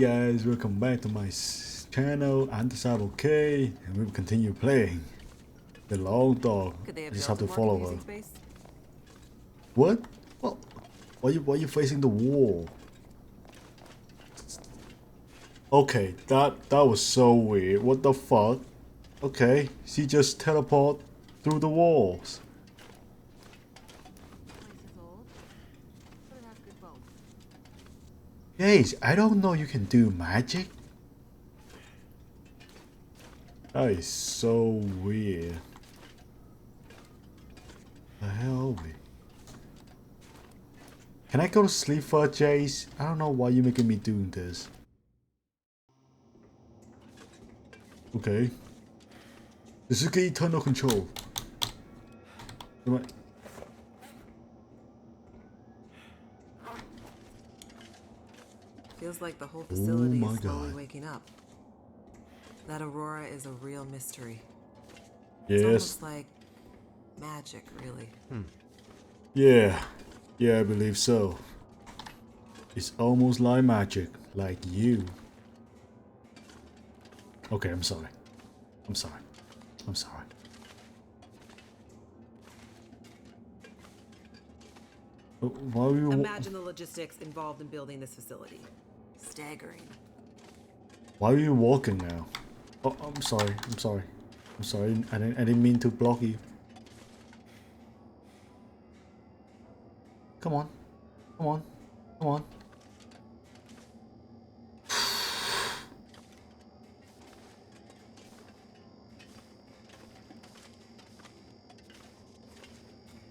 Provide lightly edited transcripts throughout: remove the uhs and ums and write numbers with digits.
Guys, welcome back to my channel. I'm the Cyber K, and we will continue playing the long dog. Could they I have just built have to a more follow her. confusing space? What? Well, why are you facing the wall? Okay, that was so weird. What the fuck? Okay, she just teleport through the walls. Place is old, but it has good bones. Guys, I don't know you can do magic. That is so weird. The hell are we? Can I go to sleep for Jace? I don't know why you're making me doing this. Okay. This is get eternal control. Am I- Feels like the whole facility my is slowly God. waking up. That aurora is a real mystery. Yes. It's almost like magic, really. Yeah. Yeah, I believe so. It's almost like magic. Like you. Okay, I'm sorry. I'm sorry. I'm sorry. Why are you... Imagine the logistics involved in building this facility. Staggering. Why are you walking now? Oh, I'm sorry. I'm sorry. I'm sorry. I didn't mean to block you. Come on. Come on. Come on.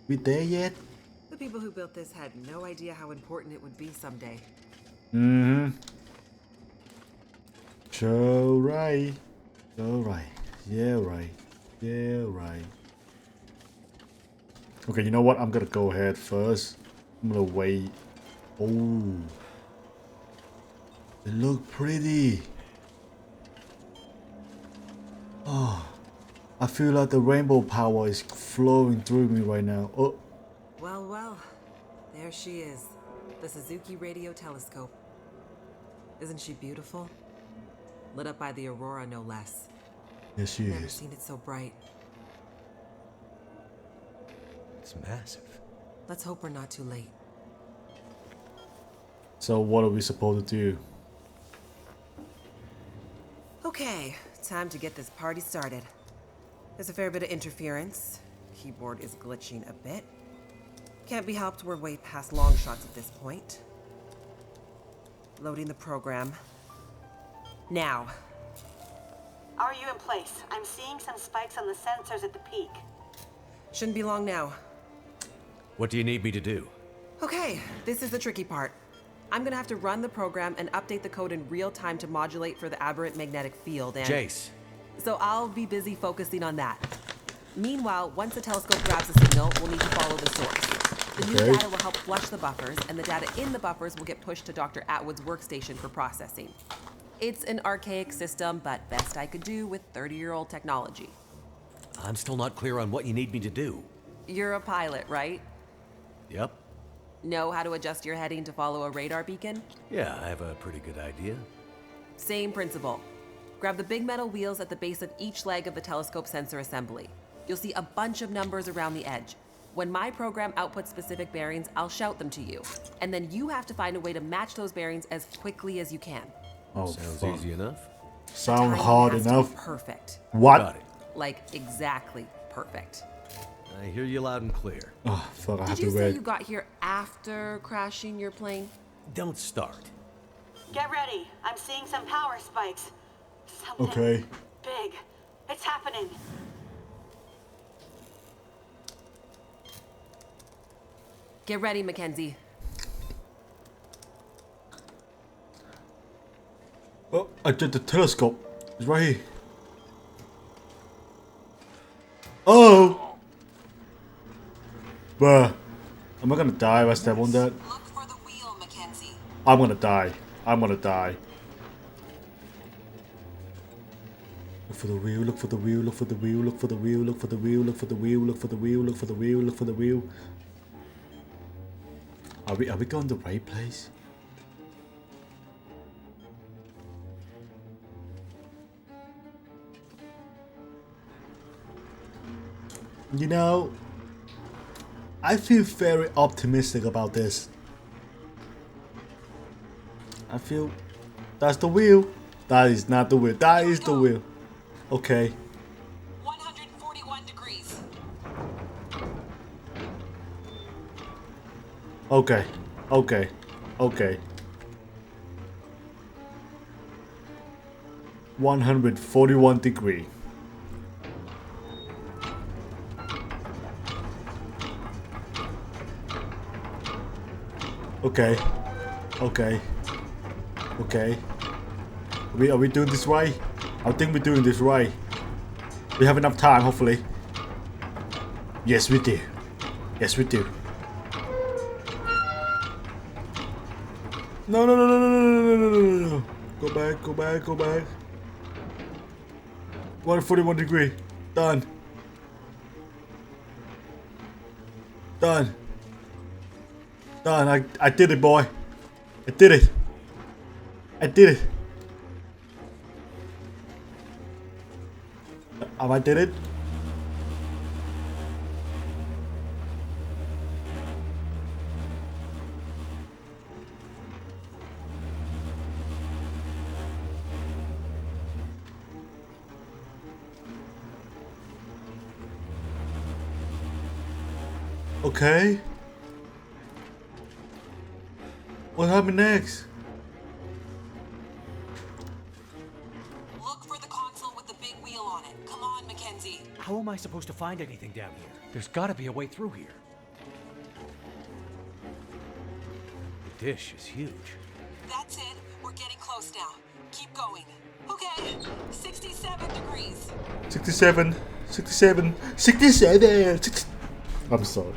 We there yet? The people who built this had no idea how important it would be someday. Mm-hmm. So right. So right. Yeah, right. Yeah, right. Okay, you know what? I'm gonna go ahead first. I'm gonna wait. Oh. They look pretty. Oh. I feel like the rainbow power is flowing through me right now. Oh. Well, well. There she is. The Suzuki Radio Telescope. Isn't she beautiful? Lit up by the aurora, no less. Yes, she Never is. seen it so bright. It's massive. Let's hope we're not too late. So what are we supposed to do? Okay, time to get this party started. There's a fair bit of interference. Keyboard is glitching a bit. Can't be helped, we're way past long shots at this point. Loading the program. Now. Are you in place? I'm seeing some spikes on the sensors at the peak. Shouldn't be long now. What do you need me to do? Okay, this is the tricky part. I'm gonna have to run the program and update the code in real time to modulate for the aberrant magnetic field and... Jace. So I'll be busy focusing on that. Meanwhile, once the telescope grabs a signal, we'll need to follow the source. The new Okay. data will help flush the buffers, and the data in the buffers will get pushed to Dr. Atwood's workstation for processing. It's an archaic system, but best I could do with 30-year-old technology. I'm still not clear on what you need me to do. You're a pilot, right? Yep. Know how to adjust your heading to follow a radar beacon? Yeah, I have a pretty good idea. Same principle. Grab the big metal wheels at the base of each leg of the telescope sensor assembly. You'll see a bunch of numbers around the edge. When my program outputs specific bearings, I'll shout them to you. And then you have to find a way to match those bearings as quickly as you can. Oh, Sounds fuck. easy enough. Sound Timing hard has to be enough. perfect. What? Got it. Like, exactly perfect. I hear you loud and clear. Oh, fuck, I have Did to you say wait. you got here after crashing your plane? Don't start. Get ready. I'm seeing some power spikes. Something Okay. big. It's happening. Get ready, Mackenzie. Oh, I did the telescope. It's right here. Oh! Bruh. Am I gonna die if I step on that? Look for the wheel, Mackenzie. I'm gonna die. I'm gonna die. Look for the wheel, look for the wheel, look for the wheel, look for the wheel, look for the wheel, look for the wheel, look for the wheel, look for the wheel, look for the wheel. Are we going to the right place? You know, I feel very optimistic about this. I feel that's the wheel. That is not the wheel. That is the wheel. Okay. 141 degrees. Okay. Okay. Okay. 141 degree. Okay. Okay. Okay. Are we doing this right? I think we're doing this right. We have enough time, hopefully. Yes, we do. Yes, we do. No, no, no, no, no, no, no, no, no, no, no. Go back, go back, go back. 141 degree. Done. Done. Done. I did it, boy. I did it. I did it. I did it. Okay. What happened next? Look for the console with the big wheel on it. Come on, Mackenzie. How am I supposed to find anything down here? There's gotta be a way through here. The dish is huge. That's it. We're getting close now. Keep going. Okay. 67 degrees. 67. 67. 67. 60. I'm sorry.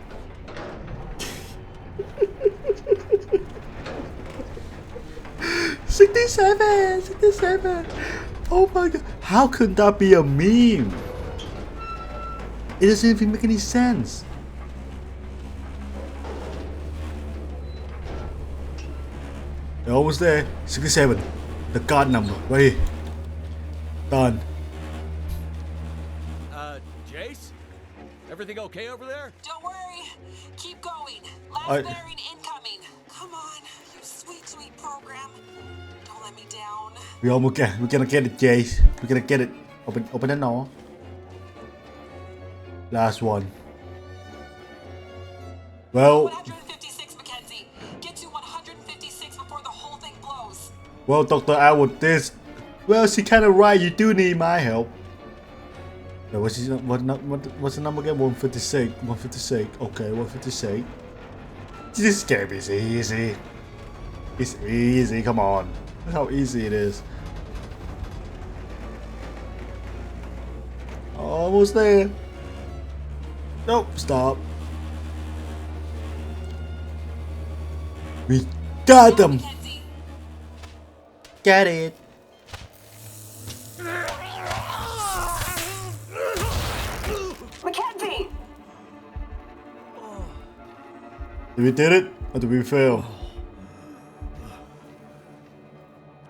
Sixty-seven. 67. Oh my god. How could that be a meme? It doesn't even make any sense. You're almost there. 67. The card number. Right here. Done. Jace? Everything okay over there? Don't worry. Keep going. Last I- bearing incoming. Come on, you sweet, sweet program. Don't let me down. We're gonna get it, Jace. We're gonna get it. Open the door. Last one. Well, 156, Mackenzie. Get to 156 before the whole thing blows. well, Dr. Atwood, this. Well, she's kind of right. You do need my help. No, what's the number again? 156. 156. Okay, 156. This game is easy. It's easy. Come on. Look how easy it is. Almost there. Nope. Stop. We got them. Mackenzie. Get it. Mackenzie! Did we did it or did we fail?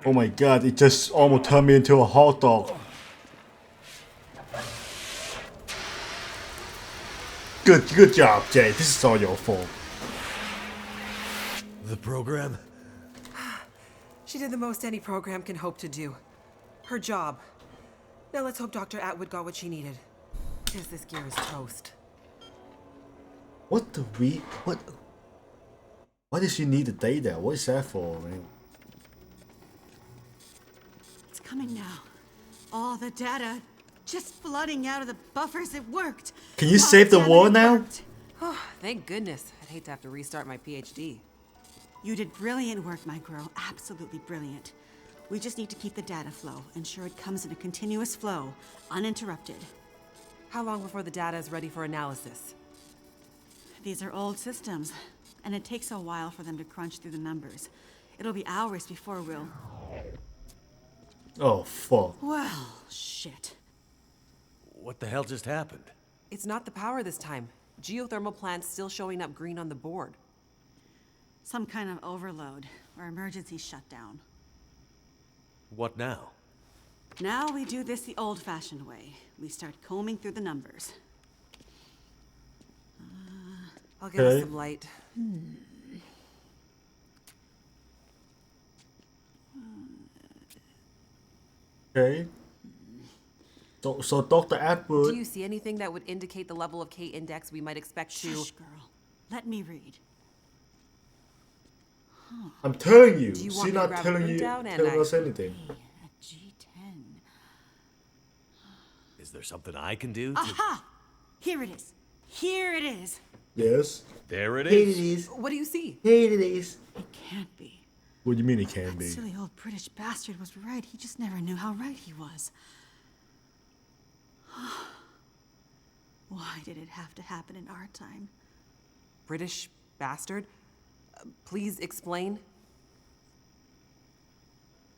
Oh my god, it just almost turned me into a hot dog. Good job, Jay. This is all your fault. The program? She did the most any program can hope to do. Her job. Now let's hope Dr. Atwood got what she needed. Because this gear is toast. What? Why does she need the data? What is that for? I mean, It's coming now. All the data just flooding out of the buffers. It worked. can you God save the damn it, war it now? worked. Oh, thank goodness. I'd hate to have to restart my PhD. You did brilliant work, my girl. Absolutely brilliant. We just need to keep the data flow. Ensure it comes in a continuous flow, uninterrupted. How long before the data is ready for analysis? These are old systems, and it takes a while for them to crunch through the numbers. It'll be hours before we'll... Oh fuck. Well, shit. What the hell just happened? It's not the power this time. Geothermal plants still showing up green on the board. Some kind of overload or emergency shutdown. What now? Now we do this the old-fashioned way. We start combing through the numbers. I'll give us Okay. some light. Okay. So Dr. Do Atwood. you see anything that would indicate the level of K index we might expect to... Shush, girl. Let me read. I'm telling you. Do you She's want me to not grab a telling printout and telling I- us anything. Hey, a G10. Is there something I can do to... Aha! Here it is. Here it is. Yes. There it Here it is. is. What do you see? Here it is. It can't be. What do you mean it can That be? silly old British bastard was right. He just never knew how right he was. Why did it have to happen in our time? British bastard? Please explain.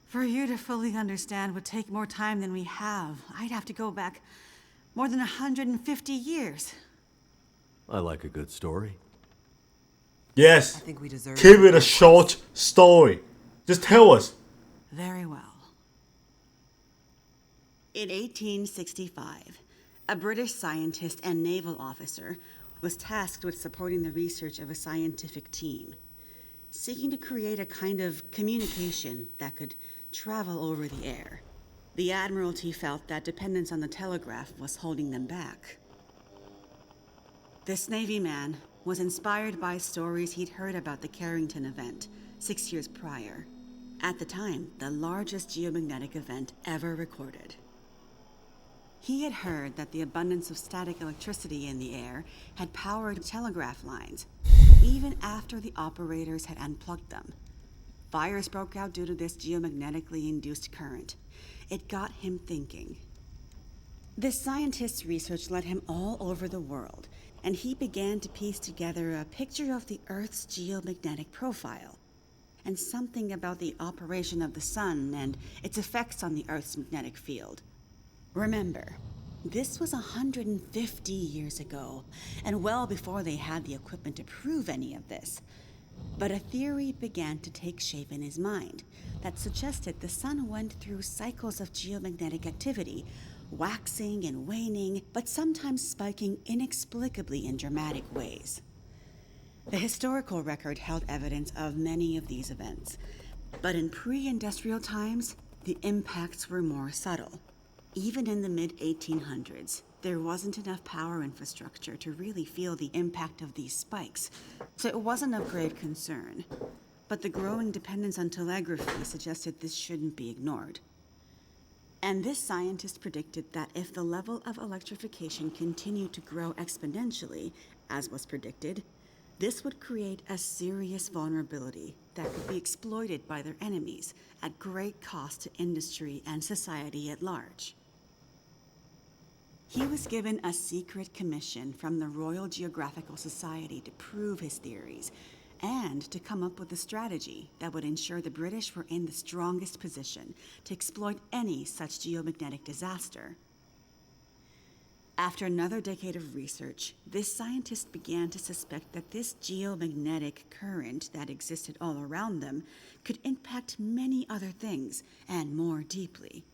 For you to fully understand would take more time than we have. I'd have to go back more than 150 years. I like a good story. Yes. I think we deserve... Keep it a short story. Just tell us. Very well. In 1865, a British scientist and naval officer was tasked with supporting the research of a scientific team, seeking to create a kind of communication that could travel over the air. The Admiralty felt that dependence on the telegraph was holding them back. This Navy man was inspired by stories he'd heard about the Carrington event 6 years prior. At the time, the largest geomagnetic event ever recorded. He had heard that the abundance of static electricity in the air had powered telegraph lines, even after the operators had unplugged them. Fires broke out due to this geomagnetically induced current. It got him thinking. This scientist's research led him all over the world, and he began to piece together a picture of the Earth's geomagnetic profile, and something about the operation of the sun and its effects on the Earth's magnetic field. Remember, this was 150 years ago, and well before they had the equipment to prove any of this. But a theory began to take shape in his mind that suggested the sun went through cycles of geomagnetic activity, waxing and waning, but sometimes spiking inexplicably in dramatic ways. The historical record held evidence of many of these events, but in pre-industrial times, the impacts were more subtle. Even in the mid-1800s, there wasn't enough power infrastructure to really feel the impact of these spikes, so it wasn't of great concern. But the growing dependence on telegraphy suggested this shouldn't be ignored. And this scientist predicted that if the level of electrification continued to grow exponentially, as was predicted, this would create a serious vulnerability that could be exploited by their enemies at great cost to industry and society at large. He was given a secret commission from the Royal Geographical Society to prove his theories and to come up with a strategy that would ensure the British were in the strongest position to exploit any such geomagnetic disaster. After another decade of research, this scientist began to suspect that this geomagnetic current that existed all around them could impact many other things, and more deeply.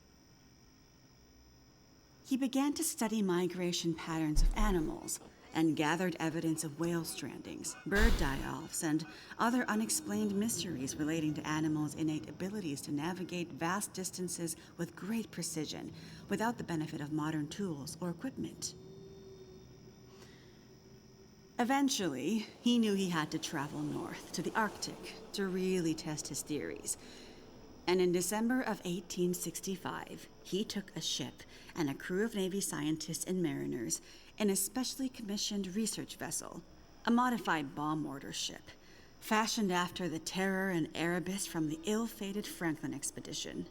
He began to study migration patterns of animals and gathered evidence of whale strandings, bird die-offs, and other unexplained mysteries relating to animals' innate abilities to navigate vast distances with great precision without the benefit of modern tools or equipment. Eventually, he knew he had to travel north to the Arctic to really test his theories. And in December of 1865, he took a ship and a crew of Navy scientists and mariners in a specially commissioned research vessel, a modified bomb mortar ship, fashioned after the Terror and Erebus from the ill-fated Franklin expedition.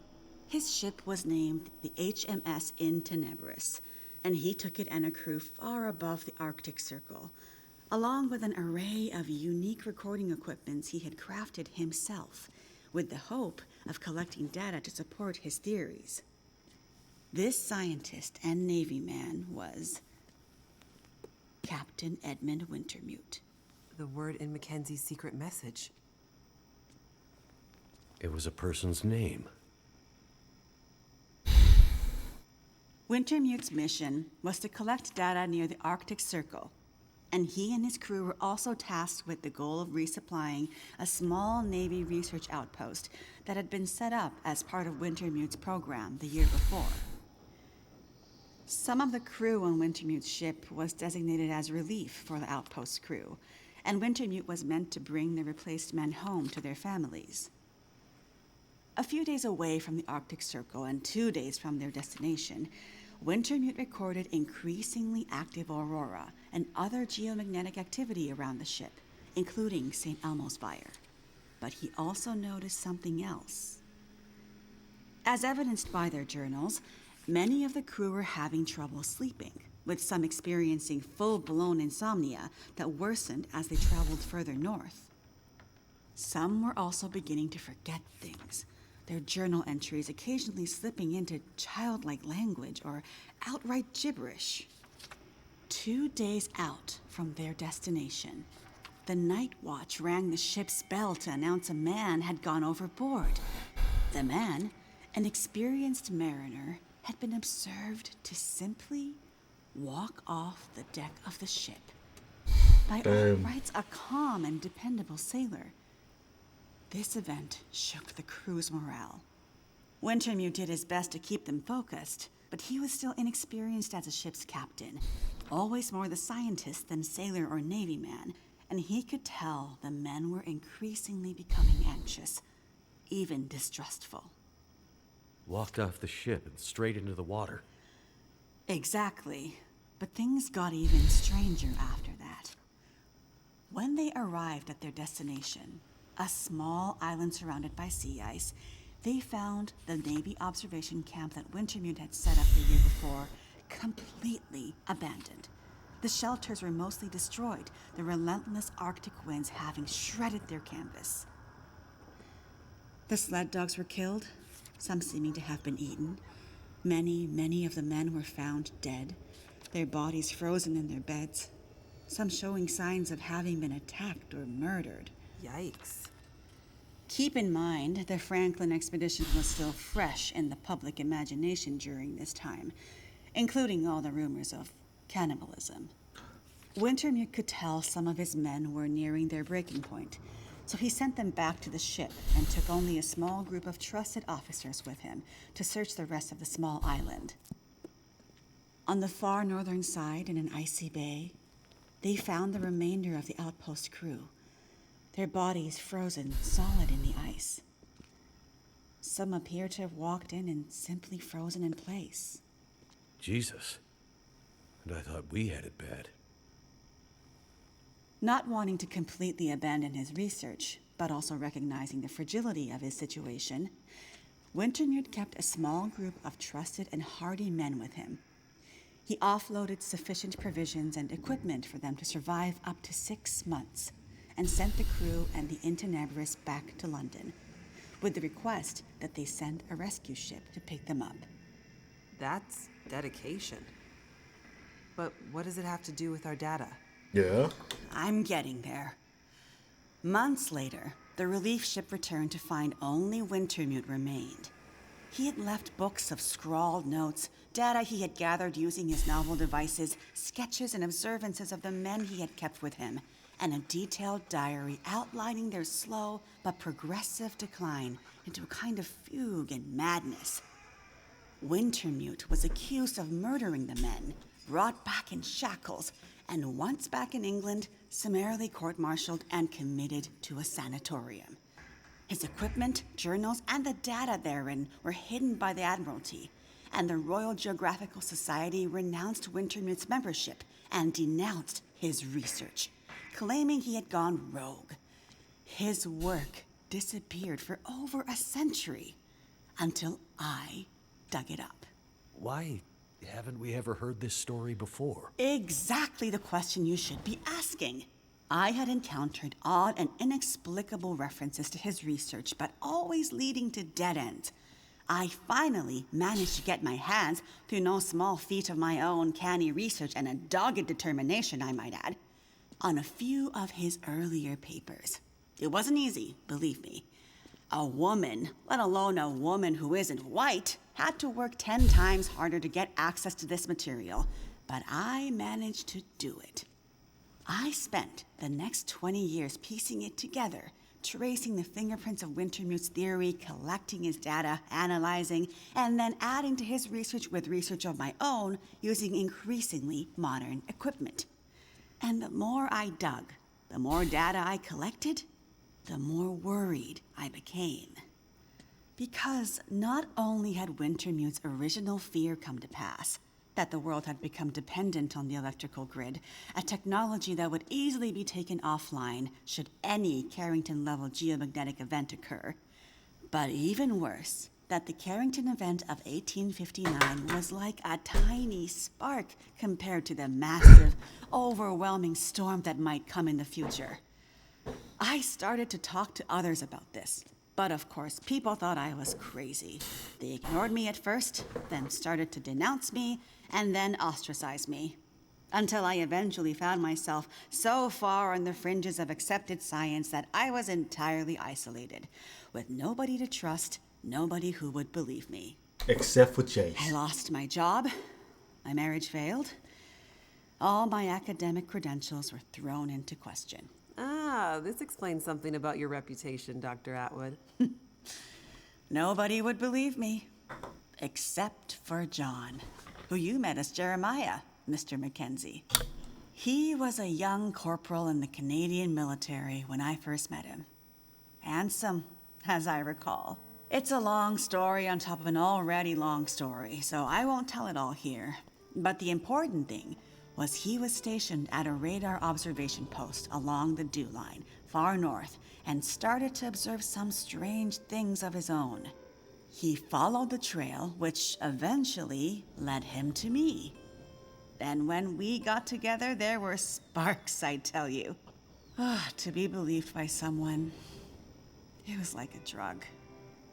His ship was named the HMS In Tenebris, and he took it and a crew far above the Arctic Circle, along with an array of unique recording equipments he had crafted himself, with the hope of collecting data to support his theories. This scientist and Navy man was Captain Edmund Wintermute. The word in Mackenzie's secret message. It was a person's name. Wintermute's mission was to collect data near the Arctic Circle, and he and his crew were also tasked with the goal of resupplying a small Navy research outpost that had been set up as part of Wintermute's program the year before. Some of the crew on Wintermute's ship was designated as relief for the outpost crew, and Wintermute was meant to bring the replaced men home to their families. A few days away from the Arctic Circle and 2 days from their destination, Wintermute recorded increasingly active aurora and other geomagnetic activity around the ship, including St. Elmo's fire. But he also noticed something else. As evidenced by their journals, many of the crew were having trouble sleeping, with some experiencing full-blown insomnia that worsened as they traveled further north. Some were also beginning to forget things, their journal entries occasionally slipping into childlike language or outright gibberish. 2 days out from their destination, the night watch rang the ship's bell to announce a man had gone overboard. The man, an experienced mariner, had been observed to simply walk off the deck of the ship. By all rights, a calm and dependable sailor. This event shook the crew's morale. Wintermute did his best to keep them focused, but he was still inexperienced as a ship's captain, always more the scientist than sailor or Navy man, and he could tell the men were increasingly becoming anxious, even distrustful. Walked off the ship and straight into the water. Exactly, but things got even stranger after that. When they arrived at their destination, a small island surrounded by sea ice, they found the Navy observation camp that Wintermute had set up the year before completely abandoned. The shelters were mostly destroyed, the relentless Arctic winds having shredded their canvas. The sled dogs were killed, some seeming to have been eaten. Many of the men were found dead, their bodies frozen in their beds, some showing signs of having been attacked or murdered. Yikes. Keep in mind, the Franklin expedition was still fresh in the public imagination during this time, including all the rumors of cannibalism. Wintermute could tell some of his men were nearing their breaking point, so he sent them back to the ship and took only a small group of trusted officers with him to search the rest of the small island. On the far northern side, in an icy bay, they found the remainder of the outpost crew, their bodies frozen solid in the ice. Some appear to have walked in and simply frozen in place. Jesus. And I thought we had it bad. Not wanting to completely abandon his research, but also recognizing the fragility of his situation, Wintermute kept a small group of trusted and hardy men with him. He offloaded sufficient provisions and equipment for them to survive up to 6 months, and sent the crew and the Intenebris back to London, with the request that they send a rescue ship to pick them up. That's dedication. But what does it have to do with our data? Yeah. I'm getting there. Months later, the relief ship returned to find only Wintermute remained. He had left books of scrawled notes, data he had gathered using his novel devices, sketches and observances of the men he had kept with him, and a detailed diary outlining their slow but progressive decline into a kind of fugue and madness. Wintermute was accused of murdering the men, brought back in shackles, and once back in England, summarily court-martialed and committed to a sanatorium. His equipment, journals, and the data therein were hidden by the Admiralty, and the Royal Geographical Society renounced Wintermute's membership and denounced his research, claiming he had gone rogue. His work disappeared for over a century, until I dug it up. Why haven't we ever heard this story before? Exactly the question you should be asking. I had encountered odd and inexplicable references to his research, but always leading to dead ends. I finally managed to get my hands, through no small feat of my own canny research and a dogged determination, I might add, on a few of his earlier papers. It wasn't easy, believe me. A woman, let alone a woman who isn't white, had to work 10 times harder to get access to this material, but I managed to do it. I spent the next 20 years piecing it together, tracing the fingerprints of Wintermute's theory, collecting his data, analyzing, and then adding to his research with research of my own using increasingly modern equipment. And the more I dug, the more data I collected, the more worried I became. Because not only had Wintermute's original fear come to pass, that the world had become dependent on the electrical grid, a technology that would easily be taken offline should any Carrington-level geomagnetic event occur. But even worse, that the Carrington event of 1859 was like a tiny spark compared to the massive, overwhelming storm that might come in the future. I started to talk to others about this, but of course, people thought I was crazy. They ignored me at first, then started to denounce me, and then ostracize me. Until I eventually found myself so far on the fringes of accepted science that I was entirely isolated, with nobody to trust, nobody who would believe me. Except for Chase. I lost my job, my marriage failed, all my academic credentials were thrown into question. Ah, this explains something about your reputation, Dr. Atwood. Nobody would believe me, except for John, who you met as Jeremiah, Mr. Mackenzie. He was a young corporal in the Canadian military when I first met him. Handsome, as I recall. It's a long story on top of an already long story, so I won't tell it all here. But the important thing was he was stationed at a radar observation post along the dew line, far north, and started to observe some strange things of his own. He followed the trail, which eventually led him to me. Then when we got together, there were sparks, I tell you. To be believed by someone, it was like a drug.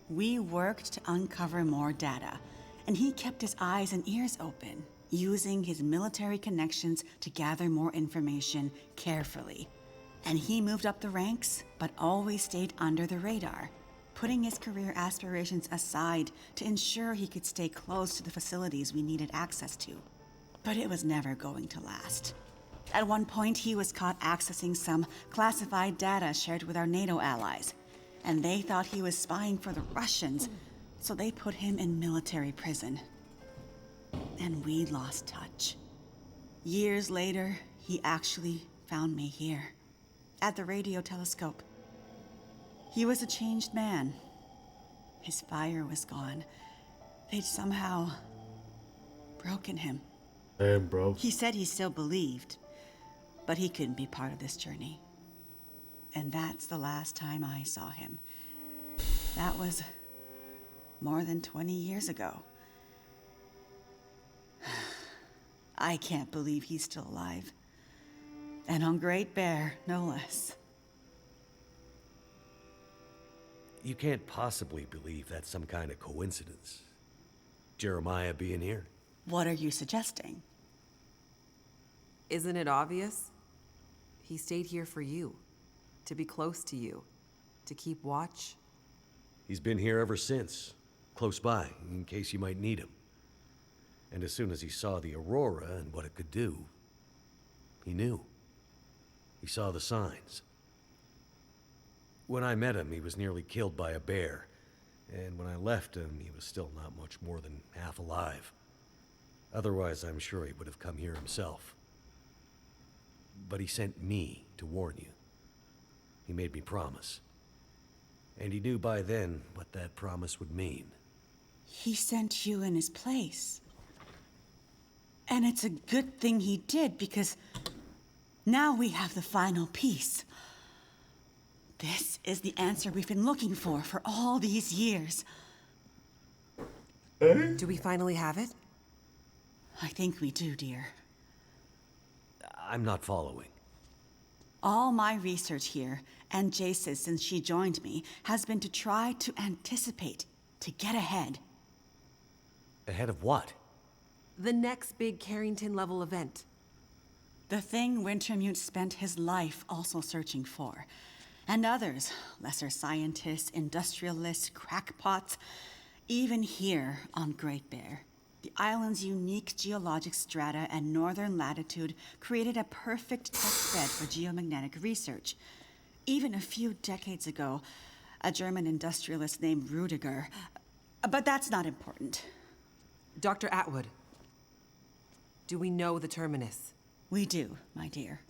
We worked to uncover more data, and he kept his eyes and ears open, using his military connections to gather more information carefully. And he moved up the ranks, but always stayed under the radar, putting his career aspirations aside to ensure he could stay close to the facilities we needed access to. But it was never going to last. At one point, he was caught accessing some classified data shared with our NATO allies, and they thought he was spying for the Russians, so they put him in military prison. And we lost touch. Years later, he actually found me here, at the radio telescope. He was a changed man. His fire was gone. They'd somehow broken him. Damn, bro. He said he still believed, but he couldn't be part of this journey. And that's the last time I saw him. That was more than 20 years ago. I can't believe he's still alive. And on Great Bear, no less. You can't possibly believe that's some kind of coincidence. Jeremiah being here. What are you suggesting? Isn't it obvious? He stayed here for you, to be close to you, to keep watch. He's been here ever since, close by, in case you might need him. And as soon as he saw the aurora and what it could do, he knew. He saw the signs. When I met him, he was nearly killed by a bear, and when I left him, he was still not much more than half alive. Otherwise, I'm sure he would have come here himself. But he sent me to warn you. He made me promise. And he knew by then what that promise would mean. He sent you in his place. And it's a good thing he did, because now we have the final piece. This is the answer we've been looking for all these years. Do we finally have it? I think we do, dear. I'm not following. All my research here, and Jace's since she joined me, has been to try to anticipate, to get ahead. Ahead of what? The next big Carrington-level event. The thing Wintermute spent his life also searching for. And others, lesser scientists, industrialists, crackpots, even here on Great Bear. The island's unique geologic strata and northern latitude created a perfect test bed for geomagnetic research. Even a few decades ago, a German industrialist named Rudiger. But that's not important. Dr. Atwood, do we know the terminus? We do, my dear.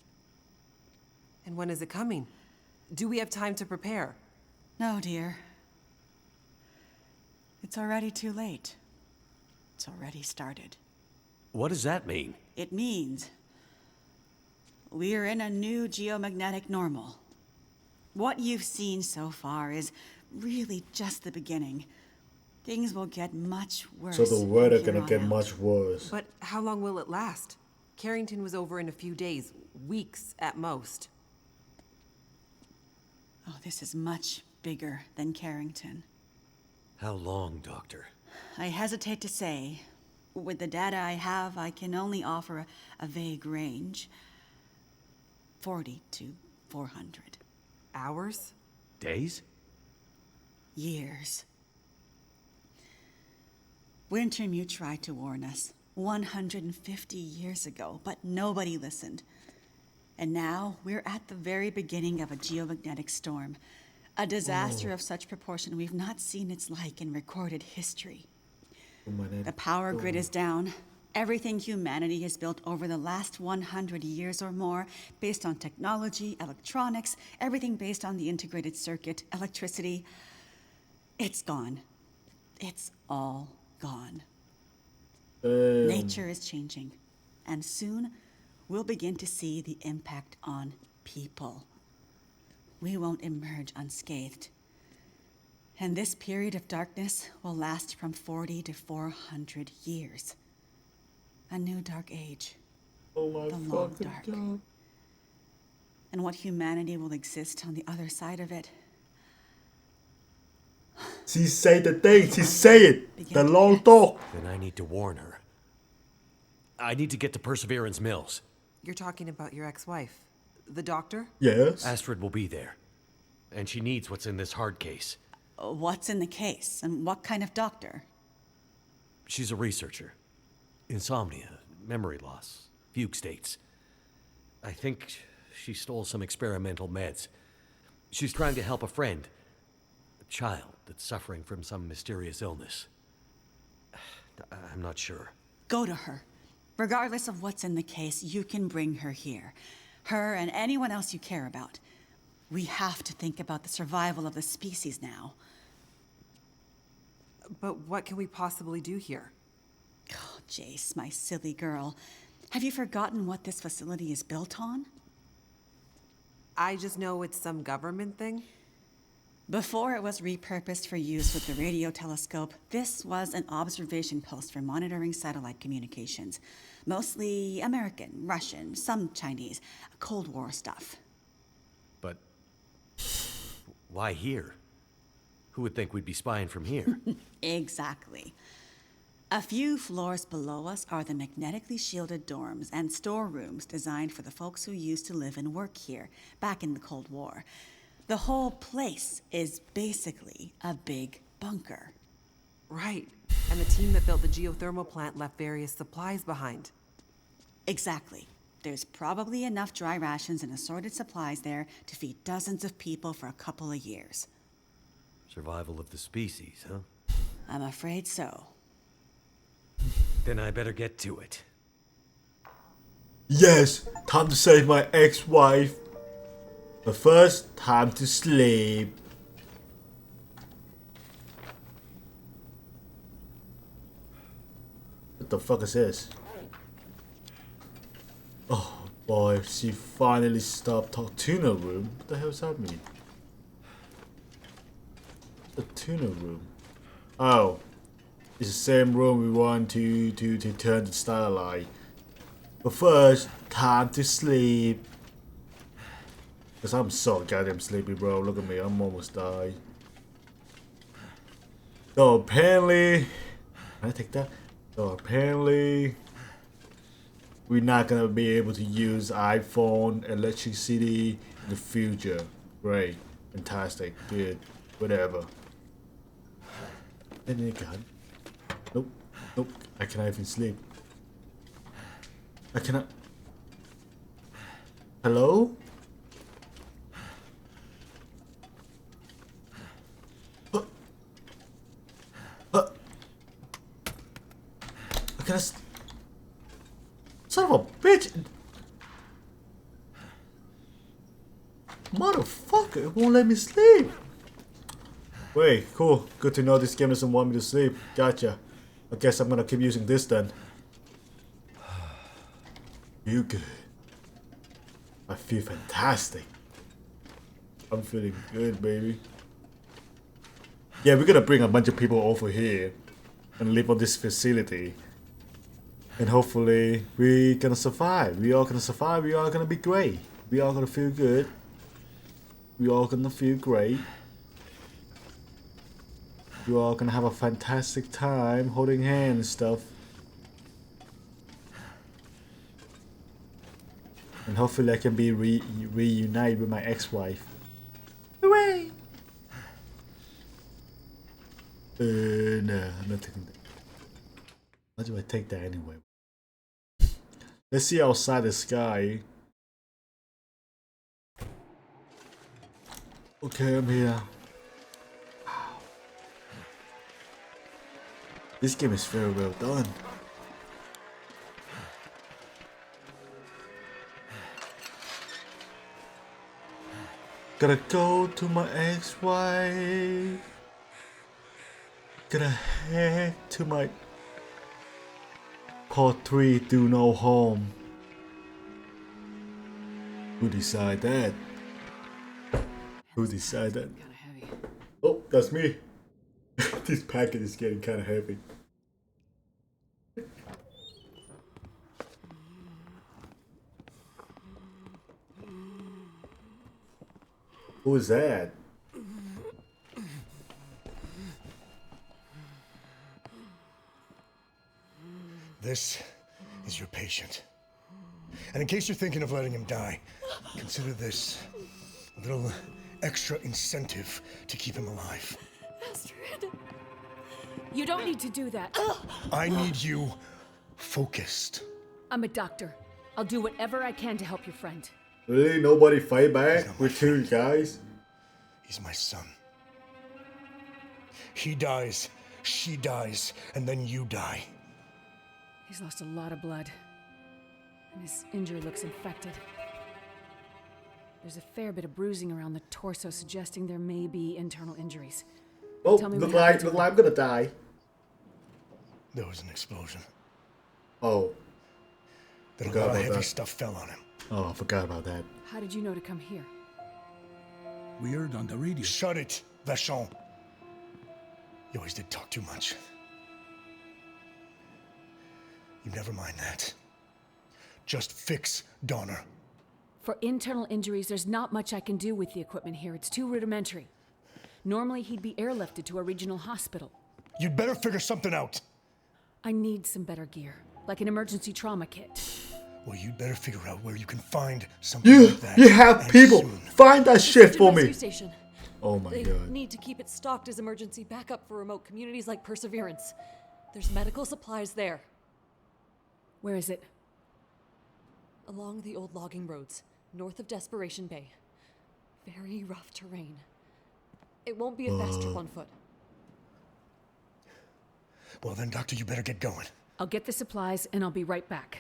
And when is it coming? Do we have time to prepare? No, dear. It's already too late. It's already started. What does that mean? It means we're in a new geomagnetic normal. What you've seen so far is really just the beginning. Things will get much worse. So the weather from here gonna on get out. much worse. But how long will it last? Carrington was over in a few days, weeks at most. Oh, this is much bigger than Carrington. How long, Doctor? I hesitate to say. With the data I have, I can only offer a vague range. 40 to 400. Hours? Days? Years. Wintermute tried to warn us 150 years ago, but nobody listened. And now we're at the very beginning of a geomagnetic storm. A disaster of such proportion we've not seen its like in recorded history. The power grid is down. Everything humanity has built over the last 100 years or more, based on technology, electronics, everything based on the integrated circuit, electricity, it's gone. It's all gone. Nature is changing, and soon we'll begin to see the impact on people. We won't emerge unscathed. And this period of darkness will last from 40 to 400 years. A new dark age. Oh my The long fucking dark. god. And what humanity will exist on the other side of it. She say the thing, she say it. Begin The to long guess. talk. Then I need to warn her. I need to get to Perseverance Mills. You're talking about your ex-wife, the doctor? Yes. Astrid will be there. And she needs what's in this hard case. What's in the case, and what kind of doctor? She's a researcher. Insomnia, memory loss, fugue states. I think she stole some experimental meds. She's trying to help a friend, a child that's suffering from some mysterious illness. I'm not sure. Go to her. Regardless of what's in the case, you can bring her here. Her and anyone else you care about. We have to think about the survival of the species now. But what can we possibly do here? Oh, Jace, my silly girl. Have you forgotten what this facility is built on? I just know it's some government thing. Before it was repurposed for use with the radio telescope, this was an observation post for monitoring satellite communications. Mostly American, Russian, some Chinese, Cold War stuff. But why here? Who would think we'd be spying from here? Exactly. A few floors below us are the magnetically shielded dorms and storerooms designed for the folks who used to live and work here, back in the Cold War. The whole place is basically a big bunker. Right. And the team that built the geothermal plant left various supplies behind. Exactly. There's probably enough dry rations and assorted supplies there to feed dozens of people for a couple of years. Survival of the species, huh? I'm afraid so. Then I better get to it. Yes, time to save my ex-wife. But first, time to sleep. What the fuck is this? Oh boy, she finally stopped talking. Tuna room? What the hell does that mean? The tuna room. Oh. It's the same room we want to turn the starlight. But first, time to sleep. Cause I'm so goddamn sleepy, bro. Look at me, I'm almost died. So apparently, can I take that? So apparently, we're not gonna be able to use iPhone electricity in the future. Great, fantastic, good, whatever. Any gun? Nope, nope. I cannot even sleep. I cannot. Hello? I cannot. Son of a bitch! Motherfucker, it won't let me sleep. Wait, cool. Good to know this game doesn't want me to sleep. Gotcha. I guess I'm gonna keep using this then. Feel good. I feel fantastic. I'm feeling good, baby. Yeah, we're gonna bring a bunch of people over here and live on this facility. And hopefully we're gonna survive. We are gonna survive. We are gonna be great. We are gonna feel good. We are gonna feel great. You are gonna have a fantastic time holding hands and stuff. And hopefully I can be reunited with my ex-wife. Hooray! No, I'm not taking that. Why do I take that anyway? Let's see outside the sky. Okay, I'm here. This game is very well done. Gotta go to my ex-wife. Gotta head to my part 3 do no harm. Who decided that? Who decided that? Kind of heavy. Oh, that's me. This packet is getting kind of heavy. Who is that? This is your patient. And in case you're thinking of letting him die, consider this a little extra incentive to keep him alive. Astrid. You don't need to do that. I need you focused. I'm a doctor. I'll do whatever I can to help your friend. Really? Nobody fight back with two guys? He's my son. He dies, she dies, and then you die. He's lost a lot of blood. And his injury looks infected. There's a fair bit of bruising around the torso, suggesting there may be internal injuries. Oh, Tell me look what like happened to I'm gonna die. There was an explosion. Oh. Then a Forgot lot of about heavy that. stuff fell on him. Oh, I forgot about that. How did you know to come here? We heard on the radio. Shut it, Vachon. You always did talk too much. You never mind that. Just fix Donner. For internal injuries, there's not much I can do with the equipment here. It's too rudimentary. Normally, he'd be airlifted to a regional hospital. You'd better figure something out. I need some better gear, like an emergency trauma kit. Well, you'd better figure out where you can find something like that. You have and people. soon. Find that shit for Rescue me. Station. Oh my They god. need to keep it stocked as emergency backup for remote communities like Perseverance. There's medical supplies there, Where is it? along the old logging roads, north of Desperation Bay. Very rough terrain. It won't be a fast trip on foot. Well then, Doctor, you better get going. I'll get the supplies and I'll be right back.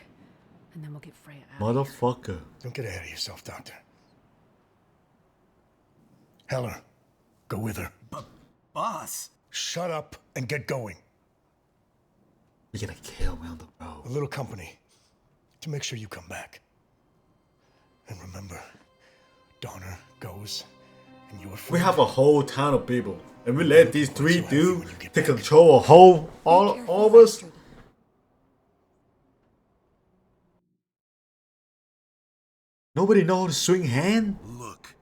And then we'll get Freya out. Motherfucker. Don't get ahead of yourself, Doctor. Heller, go with her. Boss. Shut up and get going. You're gonna kill me on the road. A little company to make sure you come back. And remember, Donner goes, and your We friend. have a whole town of people. And we let these three What's your dudes when you get take back? control of all Be of careful, us. Astrid. Nobody knows how to swing hand. Look,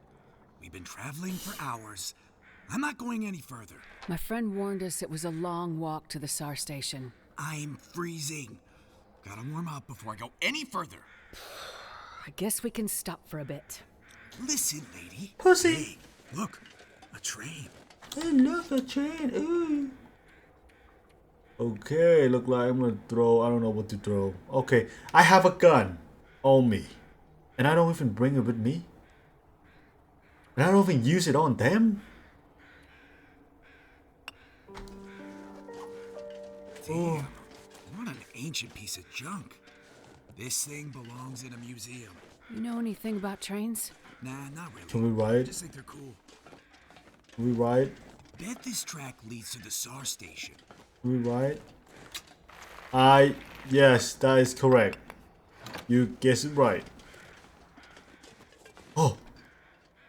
we've been traveling for hours. I'm not going any further. My friend warned us it was a long walk to the SAR station. I'm freezing. Gotta warm up before I go any further. I guess we can stop for a bit. Listen, lady. Pussy. Hey, look, a train. Hey, look, a train. Ooh. Okay, look like I'm gonna throw. I don't know what to throw. Okay, I have a gun on me, and I don't even bring it with me, and I don't even use it on them. Damn, what an ancient piece of junk. This thing belongs in a museum. You know anything about trains? Nah, not really. Can we ride? I just think they're cool. Can we ride? Bet this track leads to the SAR station. Can we ride? Yes, that is correct. You guessed it right. Oh,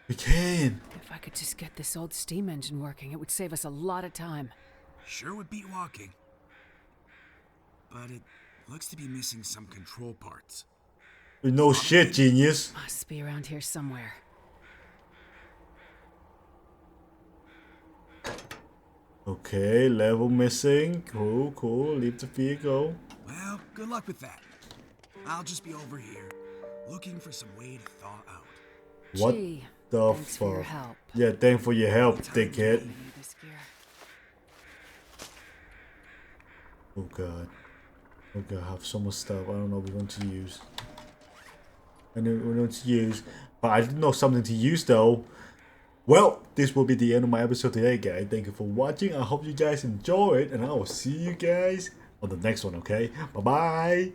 we can. If I could just get this old steam engine working, it would save us a lot of time. Sure would beat walking. But it looks to be missing some control parts. No shit, genius. Must be around here somewhere. Okay, level missing. Cool, cool. Leave the vehicle. Well, good luck with that. I'll just be over here, looking for some way to thaw out. What Gee, the thanks for your fuck? help. Yeah, thanks for your help, dickhead. I need this gear. Oh god. Oh god, I have so much stuff. I don't know what we're going to use. I know we're going to use, but I didn't know something to use though. Well, this will be the end of my episode today, guys. Thank you for watching. I hope you guys enjoy it, and I will see you guys on the next one, okay? Bye-bye.